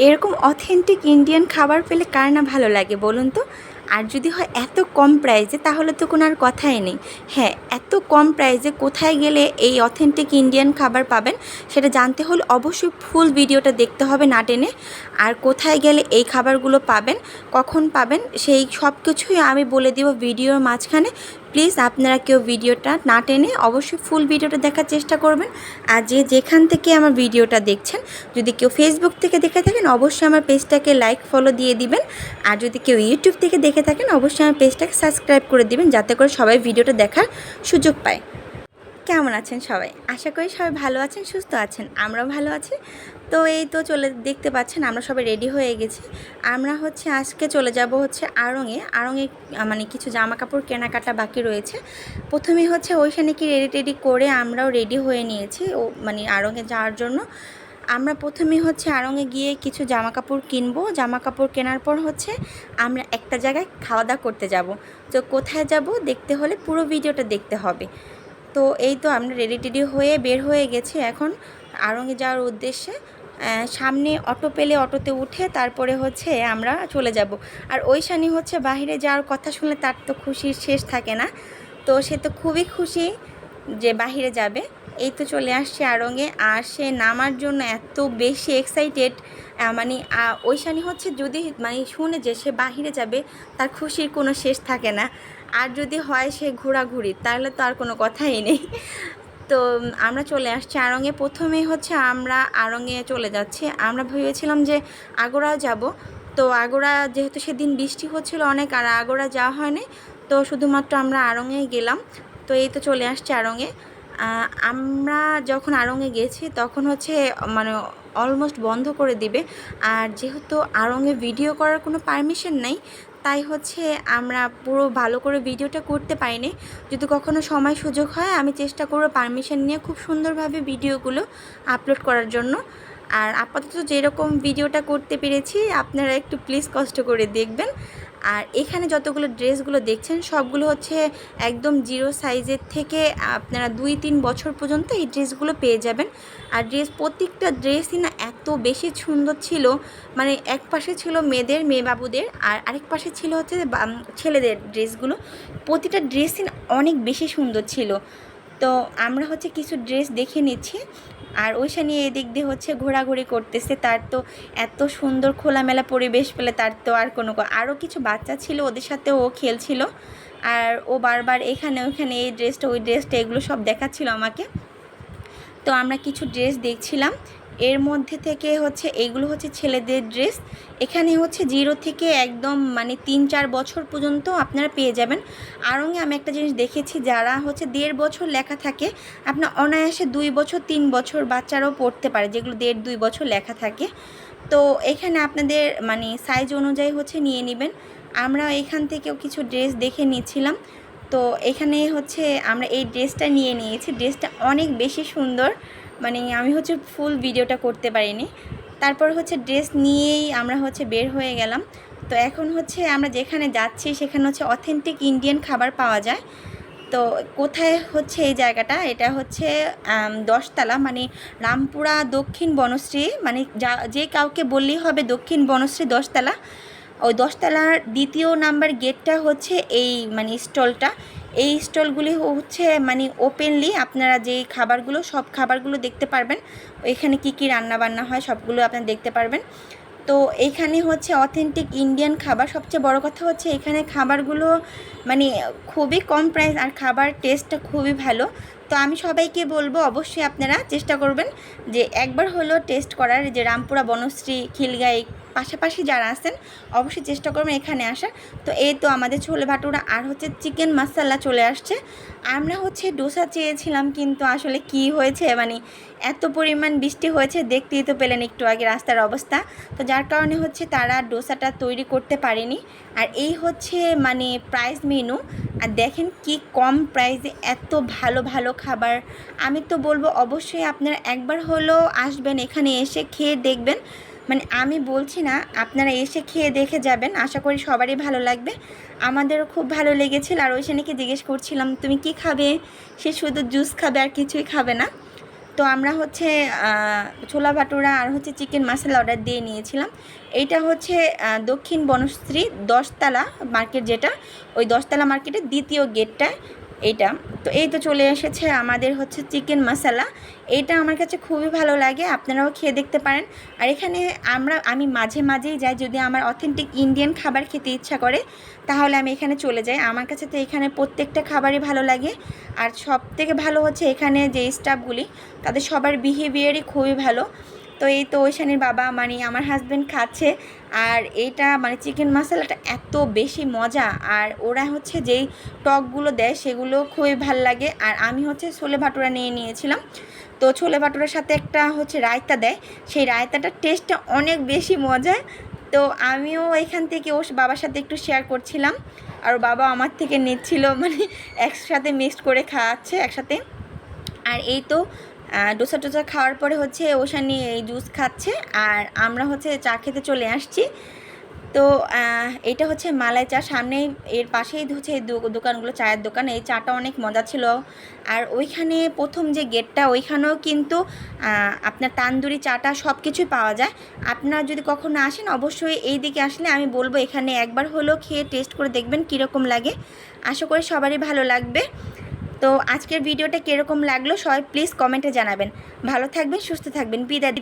এরকম authentic Indian খাবার পেলে কার না ভালো লাগে বলুন তো। আর যদি হয় এত কম প্রাইসে, তাহলে তো কোনো আর কথাই নেই। হ্যাঁ, এত কম প্রাইসে কোথায় গেলে এই অথেন্টিক ইন্ডিয়ান খাবার পাবেন সেটা জানতে হলে অবশ্যই ফুল ভিডিওটা দেখতে হবে না টেনে। আর কোথায় গেলে এই খাবারগুলো পাবেন, কখন পাবেন, সেই সব কিছুই আমি বলে দেব ভিডিওর মাঝখানে। প্লিজ আপনারা কেউ ভিডিওটা না টেনে অবশ্যই ফুল ভিডিওটা দেখার চেষ্টা করবেন। আর যেখান থেকে আমার ভিডিওটা দেখছেন, যদি কেউ ফেসবুক থেকে দেখে থাকেন অবশ্যই আমার পেজটাকে লাইক ফলো দিয়ে দিবেন। আর যদি কেউ ইউটিউব থেকে দেখে থাকেন অবশ্যই আমার পেজটাকে সাবস্ক্রাইব করে দিবেন, যাতে করে সবাই ভিডিওটা দেখার সুযোগ পায়। কেমন আছেন সবাই? আশা করি সবাই ভালো আছেন, সুস্থ আছেন। আমরাও ভালো আছি। তো এই তো দেখতে পাচ্ছেন আমরা সবাই রেডি হয়ে গেছি। আমরা আজকে চলে যাব আড়ংয়ে। মানে কিছু জামা কাপড় কেনাকাটা বাকি রয়েছে। প্রথমে ওইখানে কি রেডি করে আমরাও রেডি হয়ে নিয়েছি মানে আড়ংয়ে যাওয়ার জন্য। আমরা প্রথমে আড়ংয়ে গিয়ে কিছু জামা কাপড় কিনবো। জামা কাপড় কেনার পর আমরা একটা জায়গায় খাওয়া দাওয়া করতে যাব। তো কোথায় যাব দেখতে হলে পুরো ভিডিওটা দেখতে হবে। তো এই তো আমরা রেডি হয়ে বের হয়ে গেছি এখন আড়ংয়ে যাওয়ার উদ্দেশ্যে। সামনে অটো পেলে অটোতে উঠে তারপরে আমরা চলে যাব। আর ওই শানি বাইরে যাওয়ার কথা শুনলে তার তো খুশির শেষ থাকে না। তো সে তো খুবই খুশি যে বাইরে যাবে। এই তো চলে আসছে আড়ংয়ে। আর সে নামার জন্য এত বেশি এক্সাইটেড, মানে ওই শানি যদি মানে শুনে যে সে বাইরে যাবে, তার খুশির কোনো শেষ থাকে না। আর যদি হয় সে ঘোরাঘুরি, তাহলে তো আর কোনো কথাই নেই। তো আমরা চলে আসছি আড়ংয়ে। প্রথমে আমরা আড়ংয়ে চলে যাচ্ছি। আমরা ভেবেছিলাম যে আগরা যাব। তো আগরা যেহেতু সেদিন বৃষ্টি হচ্ছিল অনেক, আর আগরা যাওয়া হয়নি। তো শুধুমাত্র আমরা আড়ংয়েই গেলাম। তো এই তো চলে আসছি আড়ংয়ে। আমরা যখন আড়ংয়ে গেছি তখন মানে অলমোস্ট বন্ধ করে দিবে। আর যেহেতু আড়ংয়ে ভিডিও করার কোনো পারমিশন নেই, তাই আমরা পুরো ভালো করে ভিডিওটা করতে পারিনি। যদি কখনো সময় সুযোগ হয় আমি চেষ্টা করব পারমিশন নিয়ে খুব সুন্দরভাবে ভিডিওগুলো আপলোড করার জন্য। আর আপাতত যেরকম ভিডিওটা করতে পেরেছি আপনারা একটু প্লিজ কষ্ট করে দেখবেন। আর এখানে যতগুলো ড্রেসগুলো দেখছেন সবগুলো একদম জিরো সাইজের থেকে আপনারা 2-3 বছর পর্যন্ত এই ড্রেসগুলো পেয়ে যাবেন। আর প্রত্যেকটা ড্রেসই না এত বেশি সুন্দর ছিল। মানে এক পাশে ছিল মেয়ে বাবুদের, আর আরেক পাশে ছিল ছেলেদের ড্রেসগুলো। প্রতিটা ড্রেসই না অনেক বেশি সুন্দর ছিল। তো আমরা কিছু ড্রেস দেখে নিচ্ছি। আর ওইসা নিয়ে এদিক দিয়ে ঘোরাঘুরি করতেছে। তার তো এত সুন্দর খোলামেলা পরিবেশ পেলে তার তো আর কোনো, আরও কিছু বাচ্চা ছিল ওদের সাথে ও খেলছিল। আর ও বারবার এখানে ওখানে এই ড্রেসটা ওই ড্রেসটা এগুলো সব দেখাচ্ছিল আমাকে। তো আমরা কিছু ড্রেস দেখছিলাম। এর মধ্যে থেকে এইগুলো ছেলেদের ড্রেস। এখানে 0 থেকে একদম মানে 3-4 বছর পর্যন্ত আপনারা পেয়ে যাবেন। আড়ংয়ে আমি একটা জিনিস দেখেছি, যারা 1.5 বছর লেখা থাকে আপনার অনায়াসে 2 বছর 3 বছর বাচ্চারাও পড়তে পারে, যেগুলো 1.5-2 বছর লেখা থাকে। তো এখানে আপনাদের মানে সাইজ অনুযায়ী নিয়ে নেবেন। আমরা এখান থেকেও কিছু ড্রেস দেখে নিয়েছিলাম। তো এখানে আমরা এই ড্রেসটা নিয়ে নিয়েছি। ড্রেসটা অনেক বেশি সুন্দর, মানে আমি ফুল ভিডিওটা করতে পারিনি। তারপর ড্রেস নিয়েই আমরা বের হয়ে গেলাম। তো এখন আমরা যেখানে যাচ্ছি সেখানে অথেন্টিক ইন্ডিয়ান খাবার পাওয়া যায়। তো কোথায় এই জায়গাটা, এটা 10 তলা, মানে রামপুরা দক্ষিণ বনশ্রী, মানে যে কাউকে বললেই হবে দক্ষিণ বনশ্রী 10 তলা। ওই 10 তলার 2 নাম্বার গেটটা এই মানে স্টলটা। এই স্টলগুলি মানে ওপেনলি আপনারা যেই খাবারগুলো সব খাবারগুলো দেখতে পারবেন। এখানে কি কি রান্না বান্না হয় সবগুলো আপনারা দেখতে পারবেন। তো এইখানে অথেন্টিক ইন্ডিয়ান খাবার। সবচেয়ে বড় কথা এখানে খাবারগুলো মানে খুবই কম প্রাইস, আর খাবার টেস্টটা খুবই ভালো। তো আমি সবাইকে বলবো অবশ্যই আপনারা চেষ্টা করবেন যে একবার হলেও টেস্ট করার, যে রামপুরা বনশ্রী খিলগাঁই পাশাপাশি যারা আছেন অবশ্যই চেষ্টা করবেন এখানে আসার। তো এই তো আমাদের ছোলে ভাটুরা আর চিকেন মশলা চলে আসছে। আমরা ডোসা চেয়েছিলাম, কিন্তু আসলে কি হয়েছে মানে এত পরিমাণ বৃষ্টি হয়েছে, দেখতেই তো পেলেন একটু আগে রাস্তার অবস্থা। তো যার কারণে তারা ডোসাটা তৈরি করতে পারেনি। আর এই মানে প্রাইস মেনু। আর দেখেন কি কম প্রাইসে এত ভালো ভালো খাবার। আমি তো বলবো অবশ্যই আপনারা একবার হলেও আসবেন, এখানে এসে খেয়ে দেখবেন। মানে আমি বলছি না, আপনারা এসে খেয়ে দেখে যাবেন, আশা করি সবারই ভালো লাগবে। আমাদেরও খুব ভালো লেগেছিল। আর ওইখানে জিজ্ঞেস করছিলাম তুমি কি খাবে, সে শুধু জুস খাবে আর কিছুই খাবে না। তো আমরা হচ্ছে ছোলা ভাটুরা আর হচ্ছে চিকেন মশলা অর্ডার দিয়ে নিয়েছিলাম। এইটা হচ্ছে দক্ষিণ বনশ্রী 10তলা মার্কেট, যেটা ওই 10তলা মার্কেটের দ্বিতীয় গেটটা এইটা। তো এই তো চলে এসেছে আমাদের হচ্ছে চিকেন মশলা। এইটা আমার কাছে খুবই ভালো লাগে, আপনারাও খেয়ে দেখতে পারেন। আর এখানে আমি মাঝে মাঝেই যাই, যদি আমার অথেন্টিক ইন্ডিয়ান খাবার খেতে ইচ্ছা করে তাহলে আমি এখানে চলে যাই। আমার কাছে তো এখানে প্রত্যেকটা খাবারই ভালো লাগে। আর সব থেকে ভালো হচ্ছে এখানে যে স্টাফগুলি, তাদের সবার বিহেভিয়ারই খুবই ভালো। তো এই তো ঐশানীর বাবা মানে আমার হাজব্যান্ড খাচ্ছে, আর এইটা মানে চিকেন মশলাটা এত বেশি মজা। আর ওরা হচ্ছে যেই টকগুলো দেয় সেগুলো খুবই ভাল লাগে। আর আমি হচ্ছে ছোলে ভাটুরা নিয়েছিলাম। তো ছোলে ভাটুরার সাথে একটা হচ্ছে রায়তা দেয়, সেই রায়তাটার টেস্টটা অনেক বেশি মজা। তো আমিও এখান থেকে ওর বাবার সাথে একটু শেয়ার করছিলাম, আর বাবা আমার থেকে নিচ্ছিল, মানে একসাথে মিক্সড করে খাওয়াচ্ছে একসাথে। আর এই তো ডোসা টোসা খাওয়ার পরে হচ্ছে ওশানি এই জুস খাচ্ছে, আর আমরা হচ্ছে চা খেতে চলে আসছি। তো এটা হচ্ছে মালাই চা, সামনেই এর পাশেই হচ্ছে এই দোকানগুলো, চায়ের দোকান। এই চাটা অনেক মজা ছিল। আর ওইখানে প্রথম যে গেটটা ওইখানেও কিন্তু আপনার তান্দুরি চাটা সব কিছুই পাওয়া যায়। আপনারা যদি কখনো আসেন অবশ্যই এই দিকে আসলে আমি বলবো এখানে একবার হলেও খেয়ে টেস্ট করে দেখবেন কীরকম লাগে। আশা করি সবারই ভালো লাগবে। তো আজকের ভিডিওটা কীরকম লাগলো সবাই প্লিজ কমেন্টে জানাবেন। ভালো থাকবেন, সুস্থ থাকবেন, বিদায়।